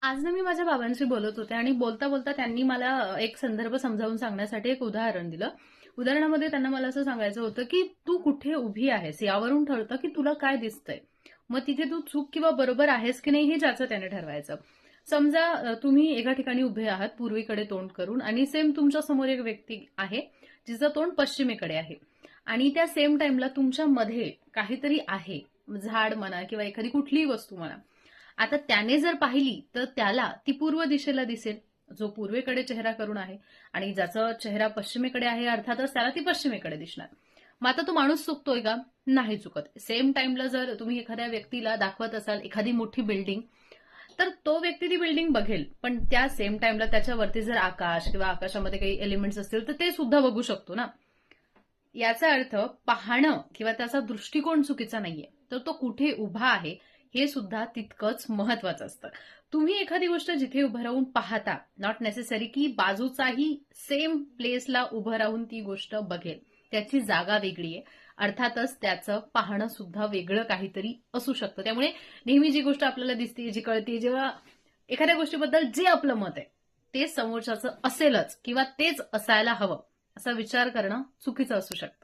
आज ना मी माझ्या बाबांशी बोलत होते आणि बोलता बोलता त्यांनी मला एक संदर्भ समजावून सांगण्यासाठी एक उदाहरण दिलं. उदाहरणामध्ये त्यांना मला असं सांगायचं होतं की तू कुठे उभी आहेस यावरून ठरतं की तुला काय दिसतंय. मग तिथे तू चूक किंवा बरोबर आहेस की नाही हे ज्याचं त्याने ठरवायचं. समजा तुम्ही एका ठिकाणी उभे आहात पूर्वेकडे तोंड करून आणि सेम तुमच्या समोर एक व्यक्ती आहे जिचं तोंड पश्चिमेकडे आहे आणि त्या सेम टाइमला तुमच्या मध्ये काहीतरी आहे, झाड म्हणा किंवा एखादी कुठलीही वस्तू म्हणा. आता त्याने जर पाहिली तर त्याला ती पूर्व दिशेला दिसेल, जो पूर्वेकडे चेहरा करून आहे, आणि ज्याचा चेहरा पश्चिमेकडे आहे अर्थातच त्याला ती पश्चिमेकडे दिसणार. मग आता तो माणूस चुकतोय का? नाही चुकत. सेम टाइमला जर तुम्ही एखाद्या व्यक्तीला दाखवत असाल एखादी मोठी बिल्डिंग, तर तो व्यक्ती ती बिल्डिंग बघेल, पण त्या सेम टाइमला त्याच्यावरती जर आकाश किंवा आकाशामध्ये काही एलिमेंट्स असतील तर ते सुद्धा बघू शकतो ना. याचा अर्थ पाहणं किंवा त्याचा दृष्टिकोन चुकीचा नाहीये, तर तो कुठे उभा आहे हे सुद्धा तितकंच महत्वाचं असतं. तुम्ही एखादी गोष्ट जिथे उभं राहून पाहता, नॉट नेसेसरी की बाजूचाही सेम प्लेसला उभं राहून ती गोष्ट बघेल. त्याची जागा वेगळी आहे, अर्थातच त्याचं पाहणं सुद्धा वेगळं काहीतरी असू शकतं. त्यामुळे नेहमी जी गोष्ट आपल्याला दिसते, जी कळते, जेव्हा एखाद्या गोष्टीबद्दल जे आपलं मत आहे ते समोरच्याचं असेलच किंवा तेच असायला हवं असा विचार करणं चुकीचं असू शकतं.